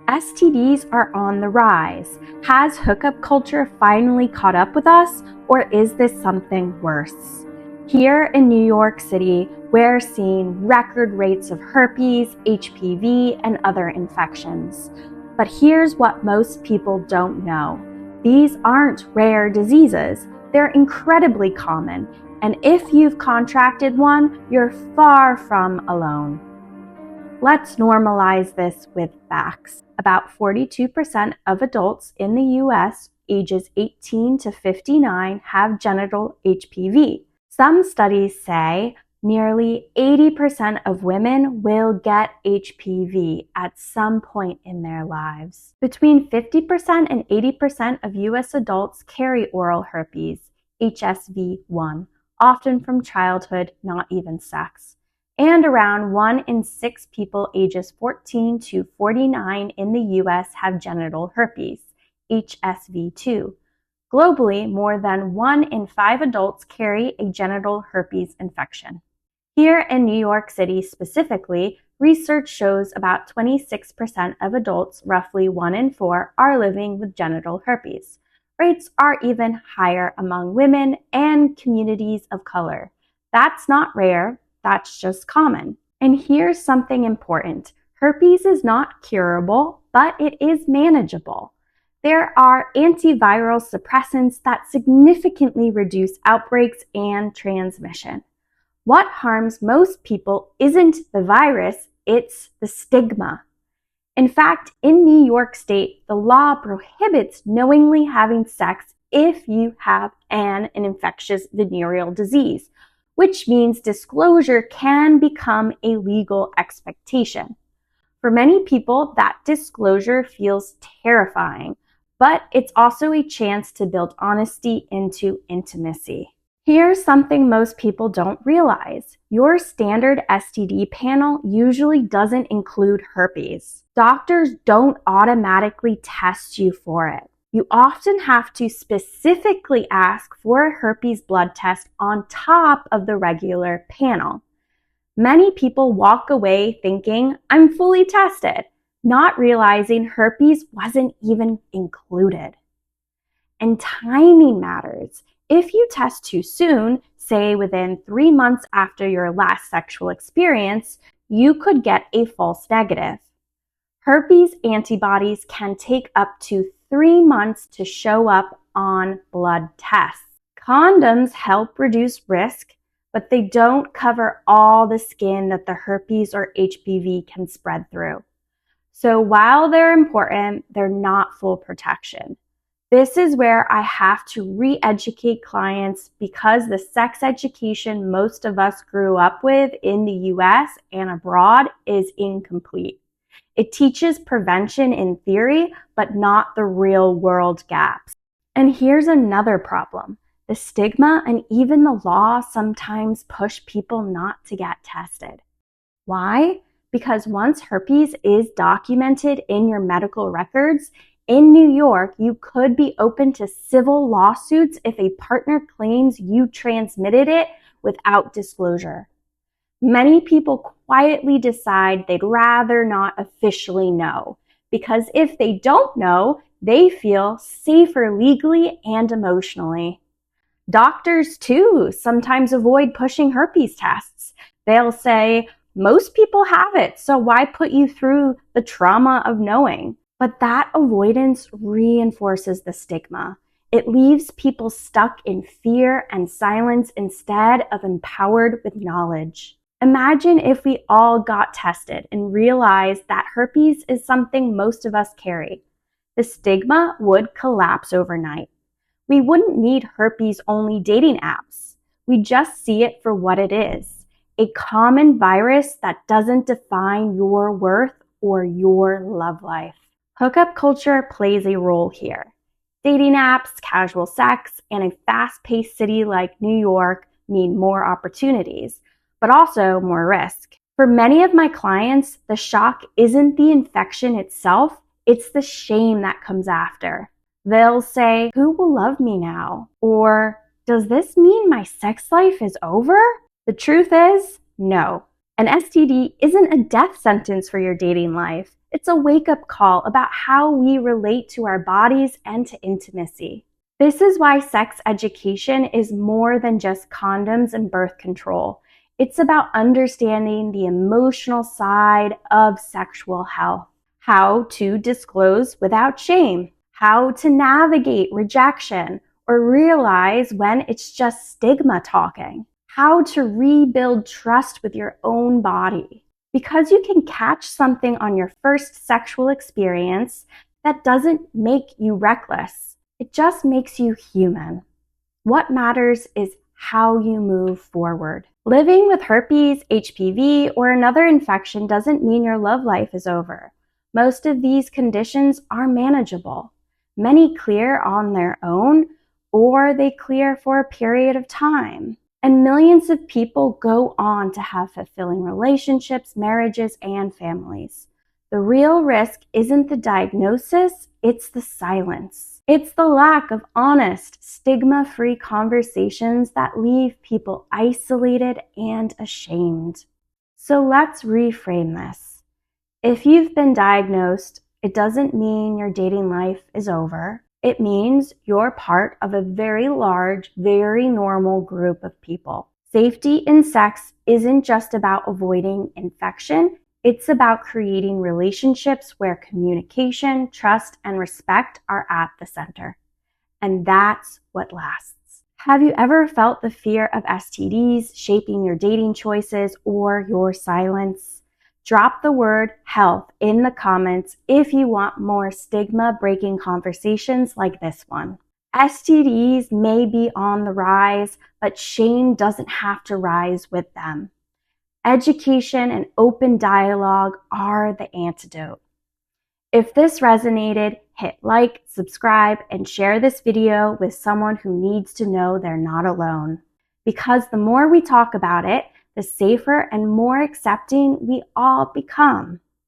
STDs are on the rise. Has hookup culture finally caught up with us, or is this something worse? Here in New York City, we're seeing record rates of herpes, HPV, and other infections. But here's what most people don't know. These aren't rare diseases. They're incredibly common, and if you've contracted one, you're far from alone. Let's normalize this with facts. About 42% of adults in the US ages 18 to 59 have genital HPV. Some studies say nearly 80% of women will get HPV at some point in their lives. Between 50% and 80% of US adults carry oral herpes, HSV1, often from childhood, not even sex. And around 1 in 6 people ages 14 to 49 in the US have genital herpes, HSV2. Globally, more than 1 in 5 adults carry a genital herpes infection. Here in New York City specifically, research shows about 26% of adults, roughly 1 in 4, are living with genital herpes. Rates are even higher among women and communities of color. That's not rare. That's just common. And here's something important. Herpes is not curable, but it is manageable. There are antiviral suppressants that significantly reduce outbreaks and transmission. What harms most people isn't the virus, it's the stigma. In fact, in New York State, the law prohibits knowingly having sex if you have an infectious venereal disease, which means disclosure can become a legal expectation. For many people, that disclosure feels terrifying, but it's also a chance to build honesty into intimacy. Here's something most people don't realize. Your standard STD panel usually doesn't include herpes. Doctors don't automatically test you for it. You often have to specifically ask for a herpes blood test on top of the regular panel. Many people walk away thinking, I'm fully tested, not realizing herpes wasn't even included. And timing matters. If you test too soon, say within 3 months after your last sexual experience, you could get a false negative. Herpes antibodies can take up to 3 months to show up on blood tests. Condoms help reduce risk, but they don't cover all the skin that the herpes or HPV can spread through. So while they're important, they're not full protection. This is where I have to re-educate clients because the sex education most of us grew up with in the US and abroad is incomplete. It teaches prevention in theory, but not the real world gaps. And here's another problem. The stigma and even the law sometimes push people not to get tested. Why? Because once herpes is documented in your medical records, in New York, you could be open to civil lawsuits if a partner claims you transmitted it without disclosure. Many people quietly decide they'd rather not officially know, because if they don't know, they feel safer legally and emotionally. Doctors, too, sometimes avoid pushing herpes tests. They'll say, most people have it, so why put you through the trauma of knowing? But that avoidance reinforces the stigma. It leaves people stuck in fear and silence instead of empowered with knowledge. Imagine if we all got tested and realized that herpes is something most of us carry. The stigma would collapse overnight. We wouldn't need herpes-only dating apps. We just see it for what it is, a common virus that doesn't define your worth or your love life. Hookup culture plays a role here. Dating apps, casual sex, and a fast-paced city like New York mean more opportunities, but also more risk. For many of my clients, the shock isn't the infection itself, it's the shame that comes after. They'll say, who will love me now? Or, does this mean my sex life is over? The truth is, no. An STD isn't a death sentence for your dating life. It's a wake-up call about how we relate to our bodies and to intimacy. This is why sex education is more than just condoms and birth control. It's about understanding the emotional side of sexual health, how to disclose without shame, how to navigate rejection or realize when it's just stigma talking, how to rebuild trust with your own body. Because you can catch something on your first sexual experience, that doesn't make you reckless. It just makes you human. What matters is how you move forward. Living with herpes, HPV, or another infection doesn't mean your love life is over. Most of these conditions are manageable. Many clear on their own, or they clear for a period of time. And millions of people go on to have fulfilling relationships, marriages, and families. The real risk isn't the diagnosis, it's the silence. It's the lack of honest, stigma-free conversations that leave people isolated and ashamed. So let's reframe this. If you've been diagnosed, it doesn't mean your dating life is over. It means you're part of a very large, very normal group of people. Safety in sex isn't just about avoiding infection. It's about creating relationships where communication, trust, and respect are at the center. And that's what lasts. Have you ever felt the fear of STDs shaping your dating choices or your silence? Drop the word health in the comments if you want more stigma-breaking conversations like this one. STDs may be on the rise, but shame doesn't have to rise with them. Education and open dialogue are the antidote. If this resonated, hit like, subscribe, and share this video with someone who needs to know they're not alone. Because the more we talk about it, the safer and more accepting we all become.